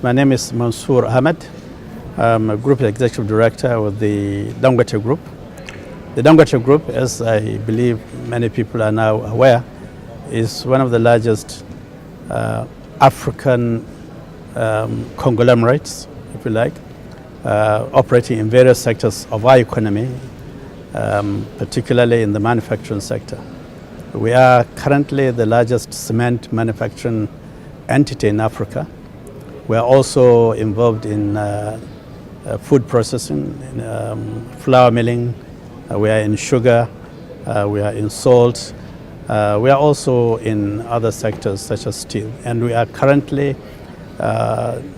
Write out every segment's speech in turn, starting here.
My name is Mansur Ahmed. I'm a Group Executive Director with the DANGOTE Group. The DANGOTE Group, as I believe many people are now aware, is one of the largest African conglomerates, if you like, operating in various sectors of our economy, particularly in the manufacturing sector. We are currently the largest cement manufacturing entity in Africa. We are also involved in food processing, in flour milling, we are in sugar, we are in salt, we are also in other sectors such as steel. And we are currently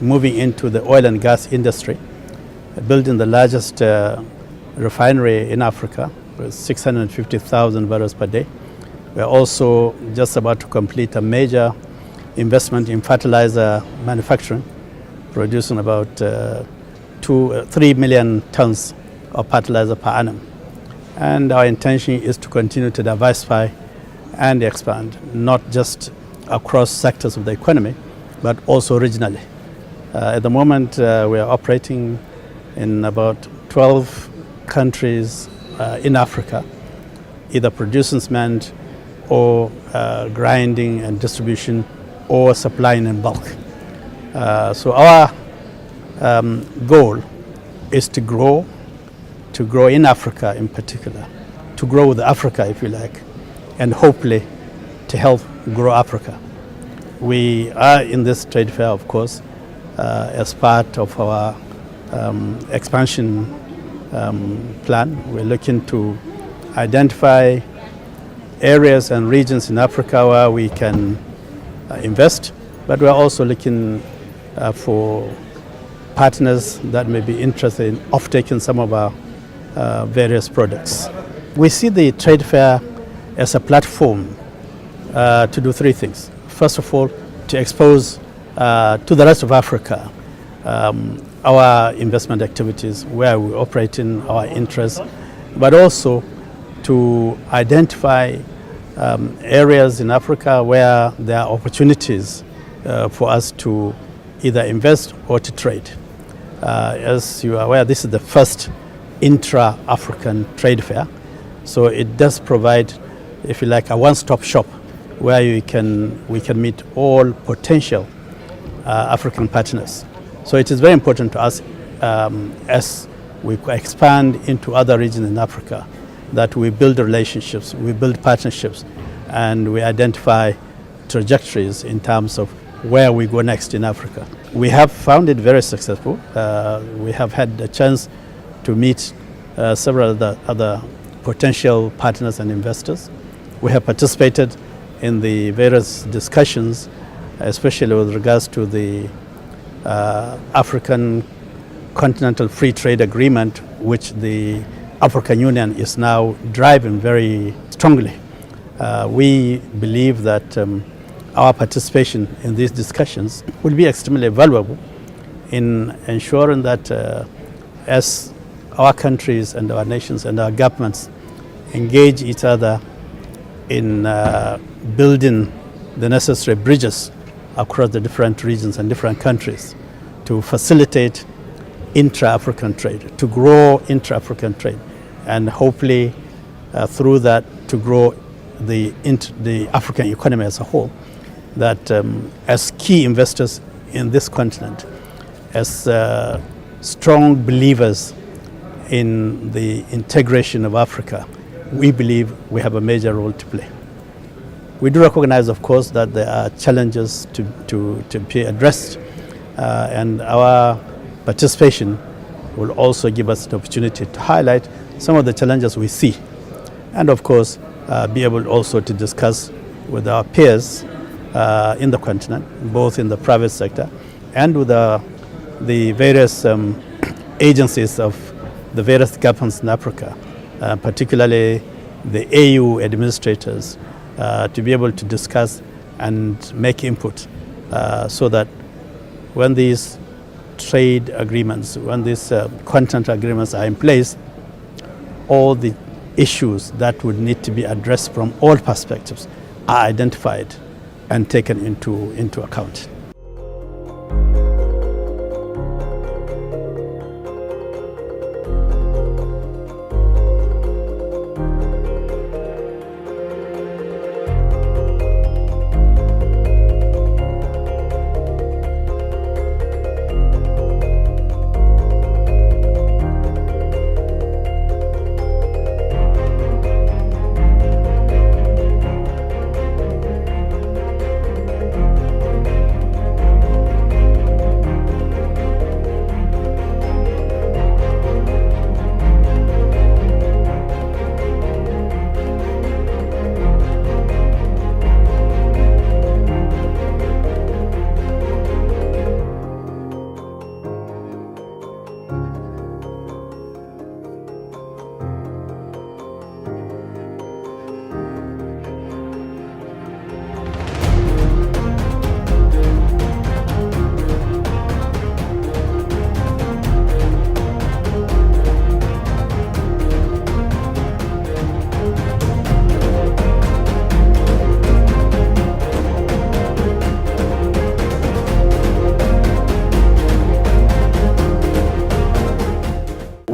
moving into the oil and gas industry, building the largest refinery in Africa with 650,000 barrels per day. We are also just about to complete a major investment in fertilizer manufacturing, producing about 3 million tons of fertilizer per annum. And our intention is to continue to diversify and expand, not just across sectors of the economy, but also regionally. At the moment, we are operating in about 12 countries in Africa, either producing cement or grinding and distribution or supplying in bulk. So our goal is to grow in Africa in particular, to grow with Africa, if you like, and hopefully to help grow Africa. We are in this trade fair, of course, as part of our expansion plan. We're looking to identify areas and regions in Africa where we can invest, but we're also looking for partners that may be interested in off-taking some of our various products. We see the trade fair as a platform to do three things. First of all, to expose to the rest of Africa our investment activities, where we operate in our interests, but also to identify areas in Africa where there are opportunities for us to either invest or to trade. As you are aware, this is the first intra-African trade fair, so it does provide, if you like, a one-stop shop where we can meet all potential African partners. So it is very important to us as we expand into other regions in Africa that we build relationships, we build partnerships, and we identify trajectories in terms of where we go next in Africa. We have found it very successful. We have had a chance to meet several other potential partners and investors. We have participated in the various discussions, especially with regards to the African Continental Free Trade Agreement, which the African Union is now driving very strongly. We believe that our participation in these discussions will be extremely valuable in ensuring that as our countries and our nations and our governments engage each other in building the necessary bridges across the different regions and different countries to facilitate intra-African trade, to grow intra-African trade, and hopefully through that to grow the African economy as a whole, that as key investors in this continent, as strong believers in the integration of Africa, we believe we have a major role to play. We do recognize, of course, that there are challenges to be addressed, and our participation will also give us the opportunity to highlight some of the challenges we see, and of course be able also to discuss with our peers in the continent, both in the private sector and with the various agencies of the various governments in Africa, particularly the AU administrators, to be able to discuss and make input so that when these trade agreements, when these continental agreements are in place, all the issues that would need to be addressed from all perspectives are identified and taken into account.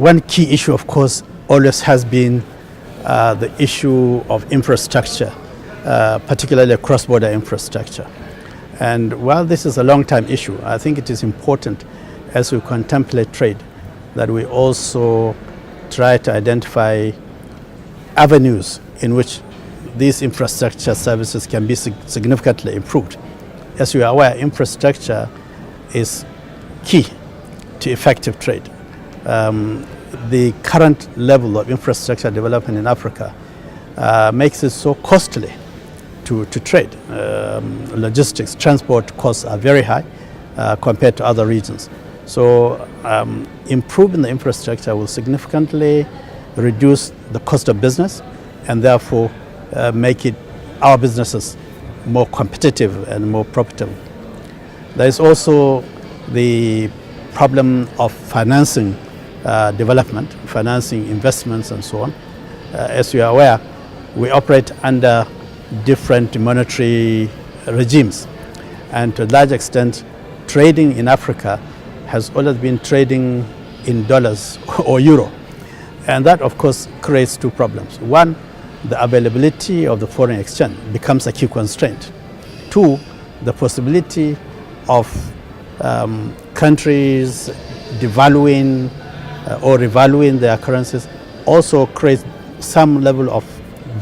one key issue, of course, always has been the issue of infrastructure, particularly cross-border infrastructure. And while this is a long-time issue, I think it is important as we contemplate trade that we also try to identify avenues in which these infrastructure services can be significantly improved. As you are aware, infrastructure is key to effective trade. The current level of infrastructure development in Africa makes it so costly to trade. Logistics, transport costs are very high compared to other regions. So improving the infrastructure will significantly reduce the cost of business and therefore make our businesses more competitive and more profitable. There is also the problem of financing development, financing investments and so on. As you are aware, we operate under different monetary regimes, and to a large extent trading in Africa has always been trading in dollars or euro, and that of course creates two problems. One, the availability of the foreign exchange becomes a key constraint. Two, the possibility of countries devaluing or revaluing their currencies also creates some level of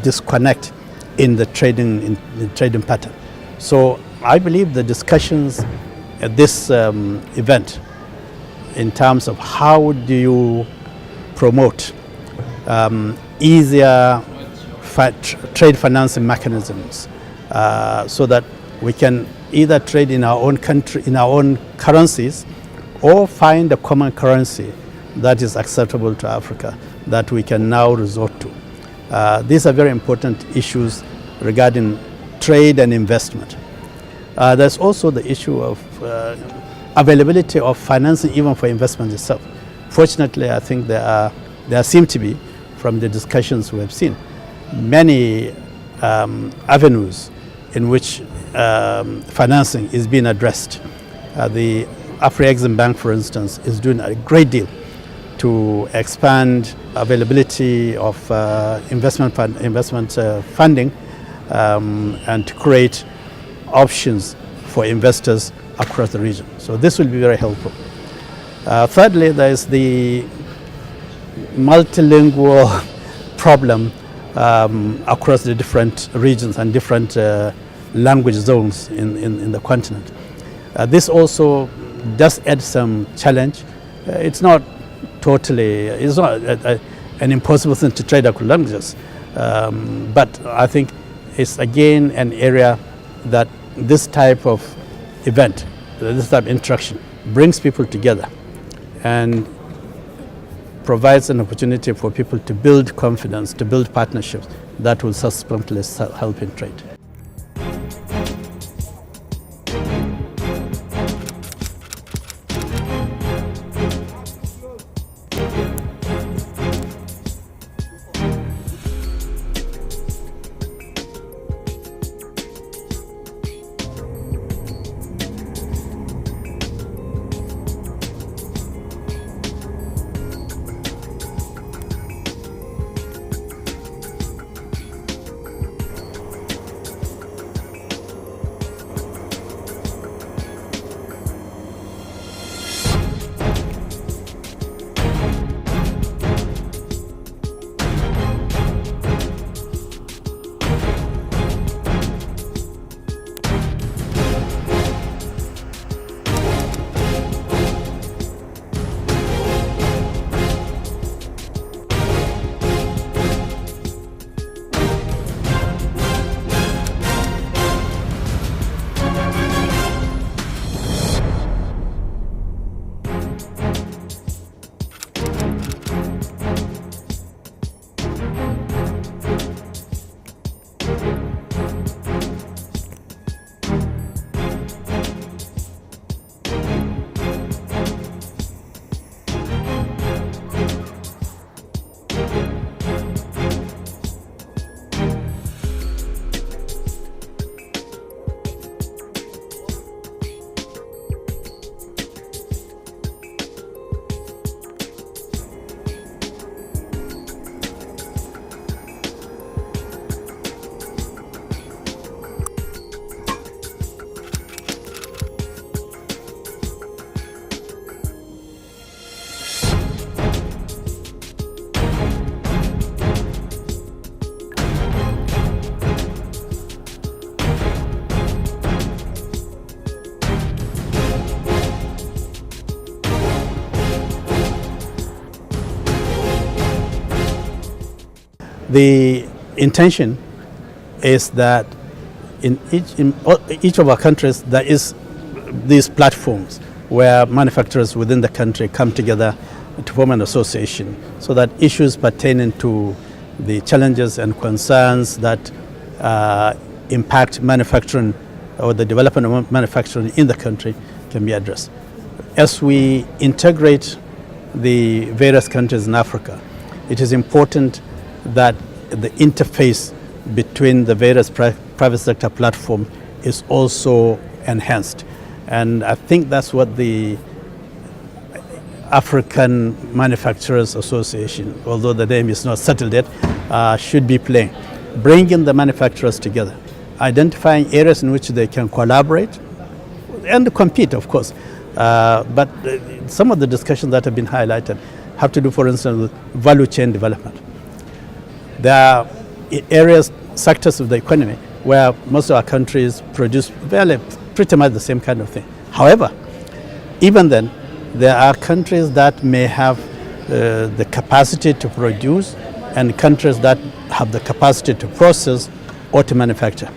disconnect in the trading pattern. So I believe the discussions at this event in terms of how do you promote easier trade financing mechanisms so that we can either trade in our own country, in our own currencies, or find a common currency that is acceptable to Africa that we can now resort to. These are very important issues regarding trade and investment. There's also the issue of availability of financing even for investment itself. Fortunately, I think there seem to be, from the discussions we have seen, many avenues in which financing is being addressed. The Afro-Exim Bank, for instance, is doing a great deal to expand availability of investment funding and to create options for investors across the region. So this will be very helpful. Thirdly, there is the multilingual problem across the different regions and different language zones in the continent. This also does add some challenge. It's not an impossible thing to trade across languages, but I think it's again an area that this type of event, this type of interaction brings people together and provides an opportunity for people to build confidence, to build partnerships that will subsequently help in trade. The intention is that in each of our countries there is these platforms where manufacturers within the country come together to form an association, so that issues pertaining to the challenges and concerns that impact manufacturing or the development of manufacturing in the country can be addressed. As we integrate the various countries in Africa, it is important that the interface between the various private sector platforms is also enhanced. And I think that's what the African Manufacturers Association, although the name is not settled yet, should be playing. Bringing the manufacturers together, identifying areas in which they can collaborate and compete, of course. But some of the discussions that have been highlighted have to do, for instance, with value chain development. There are areas, sectors of the economy where most of our countries produce pretty much the same kind of thing. However, even then, there are countries that may have the capacity to produce and countries that have the capacity to process or to manufacture.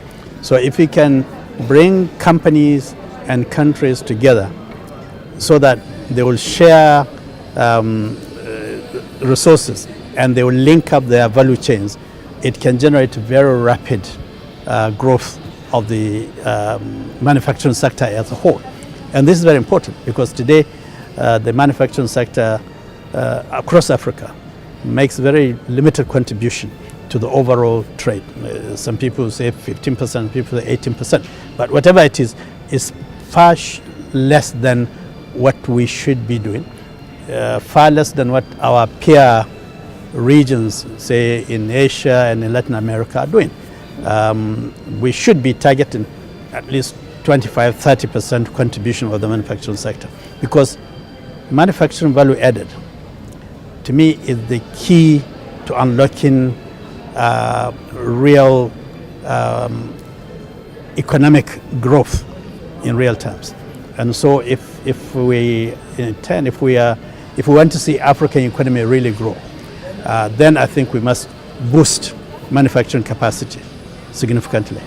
So if we can bring companies and countries together so that they will share resources and they will link up their value chains, it can generate very rapid growth of the manufacturing sector as a whole. And this is very important because today the manufacturing sector across Africa makes very limited contribution to the overall trade. Some people say 15%, people say 18%, but whatever it is far less than what we should be doing, far less than what our peer regions, say in Asia and in Latin America, are doing. We should be targeting at least 25–30% contribution of the manufacturing sector, because manufacturing value added, to me, is the key to unlocking real economic growth in real terms. And so if we want to see African economy really grow, then I think we must boost manufacturing capacity significantly.